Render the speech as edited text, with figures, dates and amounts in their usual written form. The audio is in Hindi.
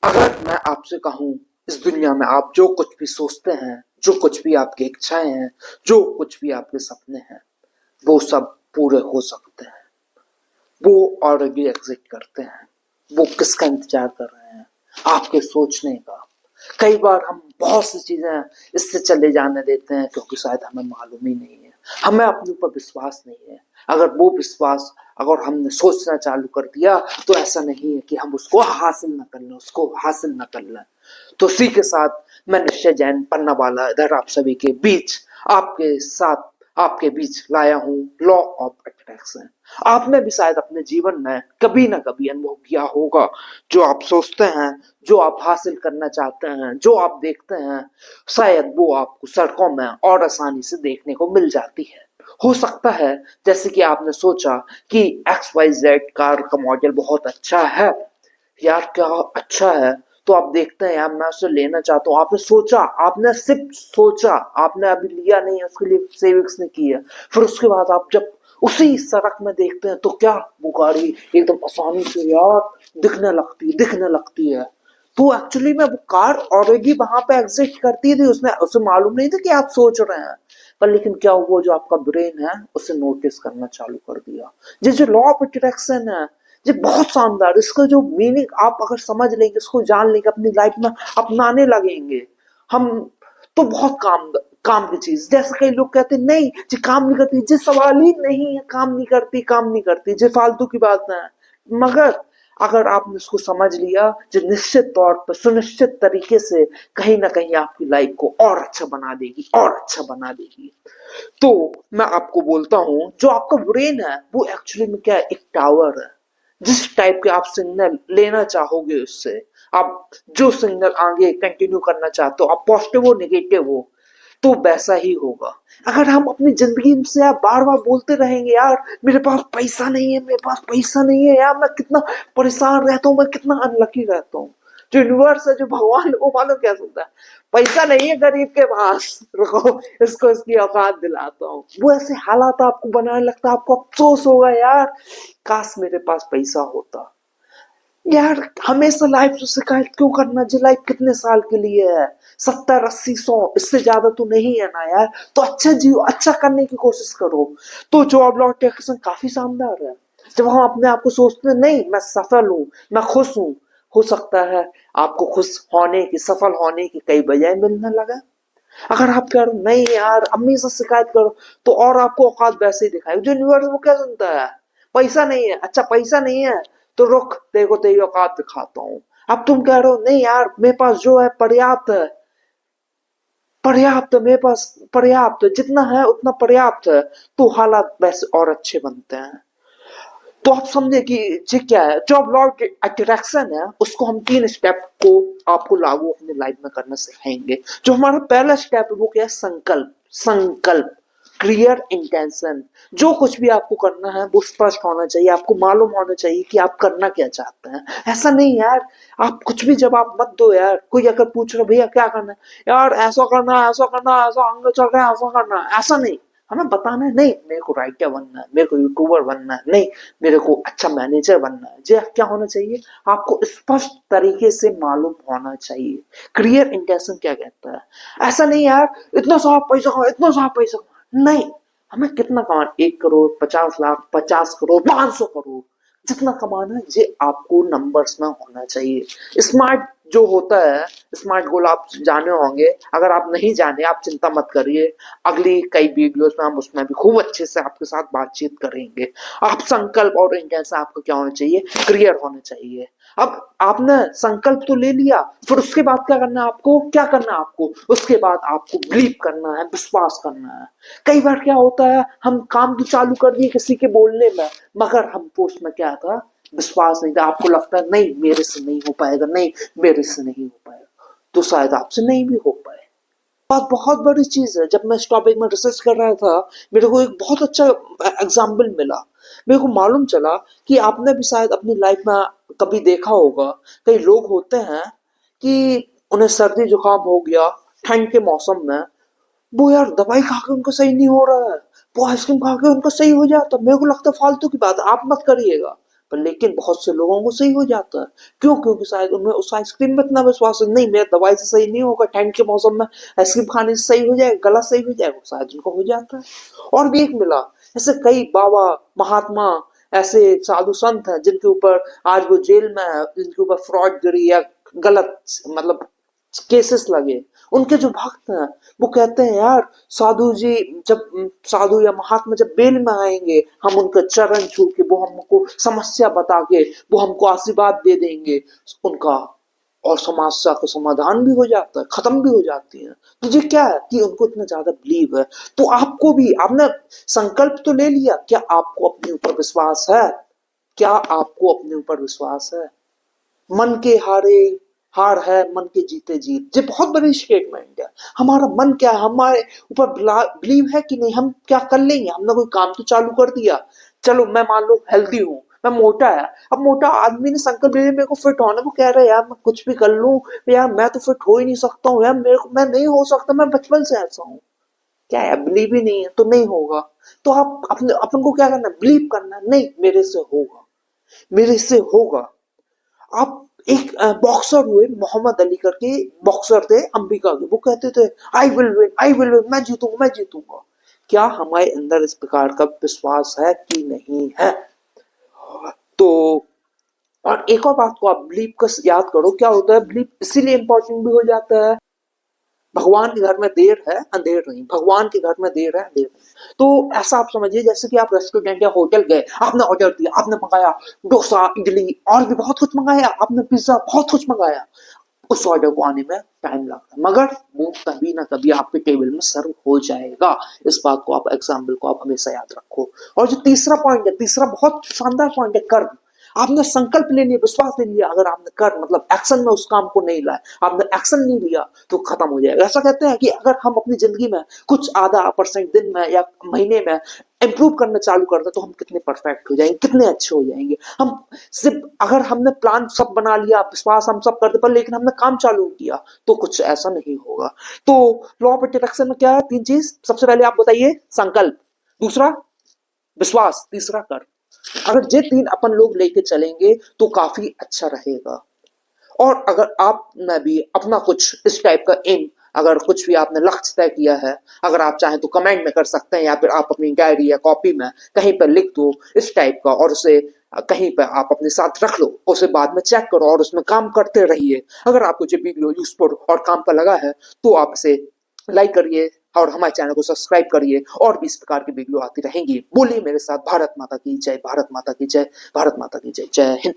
अगर मैं आपसे कहूँ इस दुनिया में आप जो कुछ भी सोचते हैं, जो कुछ भी आपकी इच्छाएं हैं, जो कुछ भी आपके सपने हैं, वो सब पूरे हो सकते हैं। वो ऑलरेडी एग्जिस्ट करते हैं। वो किसका इंतजार कर रहे हैं? आपके सोचने का। कई बार हम बहुत सी चीजें इससे चले जाने देते हैं क्योंकि शायद हमें मालूम ही नहीं है, हमें अपने ऊपर विश्वास नहीं है। अगर वो विश्वास अगर हमने सोचना चालू कर दिया तो ऐसा नहीं है कि हम उसको हासिल न कर लें, उसको हासिल न कर लें। तो इसी के साथ मैं निश्चय जैन पन्ना वाला इधर आप सभी के बीच आपके साथ आपके बीच लाया हूँ लॉ ऑफ अट्रैक्शन। आपने भी शायद अपने जीवन में कभी ना कभी अनुभव किया होगा, जो आप सोचते हैं, जो आप हासिल करना चाहते हैं, जो आप देखते हैं, शायद वो आपको सड़कों में और आसानी से देखने को मिल जाती है। हो सकता है जैसे कि आपने सोचा कि XYZ कार का मॉडल बहुत अच्छा है, यार क्या अच्छा है, तो आप देखते हैं यार मैं उसे लेना चाहता हूँ। आपने सोचा, आपने सिर्फ सोचा, आपने अभी लिया नहीं है, उसके लिए सेविंग्स नहीं की है। फिर उसके बाद आप जब उसी सड़क में देखते हैं तो क्या वो गाड़ी एकदम आसानी से यार दिखने लगती है। तो एक्चुअली में वो कार ऑलरेडी वहां पे एग्जिस्ट करती थी, उसने उसे मालूम नहीं था कि आप सोच रहे हैं। पर लेकिन क्या हुआ, जो आपका ब्रेन है उसे नोटिस करना चालू कर दिया। ये जो लॉ ऑफ अट्रैक्शन है, ये बहुत शानदार, इसका जो मीनिंग आप अगर समझ लेंगे, इसको जान लेंगे, अपनी लाइफ में अपनाने लगेंगे हम, तो बहुत काम की चीज। जैसे कई लोग कहते हैं नहीं जी काम नहीं करती, जी सवाल ही नहीं है, काम नहीं करती, जी फालतू की बात है। मगर अगर आपने इसको समझ लिया, जो निश्चित तौर पर सुनिश्चित तरीके से कहीं ना कहीं आपकी लाइफ को और अच्छा बना देगी, और अच्छा बना देगी। तो मैं आपको बोलता हूं, जो आपका ब्रेन है वो एक्चुअली में क्या है, एक टावर है। जिस टाइप के आप सिग्नल लेना चाहोगे उससे, आप जो सिग्नल आगे कंटिन्यू करना चाहते हो, आप पॉजिटिव हो नेगेटिव हो, तो वैसा ही होगा। अगर हम अपनी जिंदगी से आप बार बार बोलते रहेंगे यार मेरे पास पैसा नहीं है, मेरे पास पैसा नहीं है, यार मैं कितना परेशान रहता हूँ, मैं कितना अनलकी रहता हूँ, जो यूनिवर्स है, जो भगवान है, वो मानो क्या सुनता है, पैसा नहीं है गरीब के पास, रुको इसको इसकी औकात दिलाता हूँ। वो ऐसे हालात आपको बनाने लगता है, आपको अफसोस होगा यार काश मेरे पास पैसा होता। यार हमेशा लाइफ से शिकायत क्यों करना, जी लाइफ कितने साल के लिए है, 70 80 100, इससे ज्यादा तो नहीं है ना यार। तो अच्छा जियो, अच्छा करने की कोशिश करो। तो जॉब लॉट एक्शन काफी शानदार है। जब हम अपने आप को सोचते हैं नहीं मैं सफल हूँ, मैं खुश हूँ, हो सकता है आपको खुश होने की, सफल होने की कई वजह मिलने लगा। अगर आप कह रहे हो नहीं यार अम्मी से शिकायत करो, तो और आपको औकात वैसे ही दिखाएगा। जो यूनिवर्स वो क्या सुनता है, पैसा नहीं है, अच्छा पैसा नहीं है तो रुक देखो तेरी औकात दिखाता हूँ। अब तुम कह रहे हो नहीं यार मेरे पास जो है पर्याप्त है, पर्याप्त है मेरे पास, पर्याप्त जितना है उतना पर्याप्त है, तो हालात वैसे और अच्छे बनते हैं। तो आप समझे कि ये क्या है, जो लॉ ऑफ अट्रैक्शन है उसको हम 3 स्टेप को आपको लागू अपनी लाइफ में करना सिखाएंगे। जो हमारा पहला स्टेप है वो क्या है, संकल्प। संकल्प, क्लियर इंटेंशन। जो कुछ भी आपको करना है वो स्पष्ट होना चाहिए, आपको मालूम होना चाहिए कि आप करना क्या चाहते हैं। ऐसा नहीं यार आप कुछ भी जवाब मत दो यार, कोई अगर पूछ रहा भैया क्या करना है, यार ऐसा करना है, ऐसा करना है, ऐसा अंग चल रहा है, ऐसा करना है, ऐसा नहीं। हमें बताना है नहीं मेरे को राइटर बनना है, मेरे को यूट्यूबर बनना है, नहीं मेरे को अच्छा मैनेजर बनना है। जी क्या होना चाहिए, आपको स्पष्ट तरीके से मालूम होना चाहिए। क्लियर इंटेंशन क्या कहता है, ऐसा नहीं यार इतना सारा पैसा कमा, इतना सारा पैसा कमा, नहीं। हमें कितना कमाना, 1 करोड़, 50 लाख, 50 करोड़, 500 करोड़, जितना कमाना है ये आपको नंबर्स में होना चाहिए। स्मार्ट जो होता है, स्मार्ट गोल आप जाने होंगे, अगर आप नहीं जाने आप चिंता मत करिए, अगली कई वीडियोस में हम उसमें भी खूब अच्छे से आपके साथ बातचीत करेंगे। आप संकल्प और इंटेंशन आपको क्या होना चाहिए, क्लियर होना चाहिए। अब आपने संकल्प तो ले लिया, फिर उसके बाद क्या करना है आपको, क्या करना है आपको, उसके बाद आपको बिलीव करना है, विश्वास करना है। कई बार क्या होता है हम काम तो चालू कर दिए किसी के बोलने में, मगर हमको उसमें क्या था, विश्वास नहीं था। आपको लगता है नहीं मेरे से नहीं हो पाएगा, नहीं मेरे से नहीं हो पाएगा, तो शायद आपसे नहीं भी हो पाए। बात बहुत बड़ी चीज है। जब मैं इस टॉपिक में रिसर्च कर रहा था, मेरे को एक बहुत अच्छा एग्जाम्पल मिला। मेरे को मालूम चला कि आपने भी शायद अपनी लाइफ में कभी देखा होगा, कई लोग होते हैं कि उन्हें सर्दी जुकाम हो गया ठंड के मौसम में, वो यार दवाई खा के उनको सही नहीं हो रहा है, वो आइसक्रीम खा के उनको सही हो जाता। मेरे को लगता है फालतू की बात है, आप मत करिएगा। पर लेकिन बहुत से लोगों को सही हो जाता है। क्यों? क्योंकि शायद उनमें उस आइसक्रीम में इतना विश्वास है, नहीं मेरा दवाई से सही नहीं होगा, ठंड के मौसम में आइसक्रीम खाने से सही हो जाएगा, गला सही हो जाएगा, शायद उनको हो जाता है। और भी एक मिला, ऐसे कई बाबा महात्मा ऐसे साधु संत हैं जिनके ऊपर आज वो जेल में है, जिनके ऊपर फ्रॉड गिरी या गलत मतलब केसेस लगे। उनके जो भक्त हैं वो कहते हैं यार साधु जी जब साधु या महात्मा जब बेल में आएंगे हम उनका चरण छू के वो हमको समस्या बता के वो हमको आशीर्वाद दे देंगे उनका, और समस्या का समाधान भी हो जाता है, खत्म भी हो जाती है। तो ये क्या है कि उनको इतना ज्यादा बिलीव है। तो आपको भी आपने संकल्प तो ले लिया, क्या आपको अपने ऊपर विश्वास है? क्या आपको अपने ऊपर विश्वास है? मन के हारे हार है, मन के जीते जीत। ये बहुत बड़ी स्टेटमेंट है। हमारा मन क्या है, हमारे ऊपर बिलीव है कि नहीं, हम क्या कर लेंगे। हमने कोई काम तो चालू कर दिया, चलो मैं मान लो हेल्दी हूँ, मैं मोटा है, अब मोटा आदमी ने संकल्प ले लिया मेरे को फिट होना, वो कह रहा है यार मैं कुछ भी कर लूं यार मैं तो फिट हो ही नहीं सकता हूँ यार, मेरे को मैं नहीं हो सकता, मैं बचपन से ऐसा हूँ। क्या है, बिलीव ही नहीं है तो नहीं होगा। तो आप अपने अपन को क्या करना है, बिलीव करना है, नहीं मेरे से होगा, मेरे से होगा। आप एक बॉक्सर हुए मोहम्मद अली करके बॉक्सर थे अमेरिका के, वो कहते थे I will win, I will win, मैं जीतूंगा, मैं जीतूंगा। क्या हमारे अंदर इस प्रकार का विश्वास है कि नहीं है? तो और एक और बात को आप बिलीव का याद करो, क्या होता है बिलीव इसीलिए इंपॉर्टेंट भी हो जाता है। भगवान के घर में देर है अंधेर नहीं, भगवान के घर में देर है अंधेर नहीं। तो ऐसा आप समझिए जैसे कि आप रेस्टोरेंट या होटल गए, आपने ऑर्डर दिया, आपने मंगाया डोसा इडली और भी बहुत कुछ मंगाया, आपने पिज्जा बहुत कुछ मंगाया, उस ऑर्डर को आने में टाइम लगता है, मगर वो कभी ना कभी आपके टेबल में सर्व हो जाएगा। इस बात को आप एग्जाम्पल को आप हमेशा याद रखो। और जो तीसरा पॉइंट है, तीसरा बहुत शानदार पॉइंट है, कर्म। आपने संकल्प ले लिया, विश्वास ले लिया, अगर आपने कर मतलब एक्शन में उस काम को नहीं लाया, आपने एक्शन नहीं लिया तो खत्म हो जाएगा। ऐसा कहते हैं कि अगर हम अपनी जिंदगी में कुछ आधा % दिन में या महीने में इंप्रूव करना चालू करते तो हम कितने परफेक्ट हो जाएंगे, कितने अच्छे हो जाएंगे। हम सिर्फ अगर हमने प्लान सब बना लिया, विश्वास हम सब करते पर लेकिन हमने काम चालू किया तो कुछ ऐसा नहीं होगा। तो लॉ ऑफ अट्रैक्शन में क्या है, 3 चीज। सबसे पहले आप बताइए संकल्प, दूसरा विश्वास, तीसरा कर। अगर ये 3 अपन लोग लेके चलेंगे तो काफी अच्छा रहेगा। और अगर आपने भी अपना कुछ इस टाइप का एम, अगर कुछ भी आपने लक्ष्य तय किया है, अगर आप चाहें तो कमेंट में कर सकते हैं या फिर आप अपनी डायरी या कॉपी में कहीं पर लिख दो इस टाइप का, और उसे कहीं पर आप अपने साथ रख लो, उसे बाद में चेक करो और उसमें काम करते रहिए। अगर आपको ये वीडियो यूजफुल और काम का लगा है तो आप इसे लाइक करिए और हमारे चैनल को सब्सक्राइब करिए, और भी इस प्रकार की वीडियो आती रहेंगी। बोलिए मेरे साथ, भारत माता की जय, भारत माता की जय, भारत माता की जय। जय हिंद।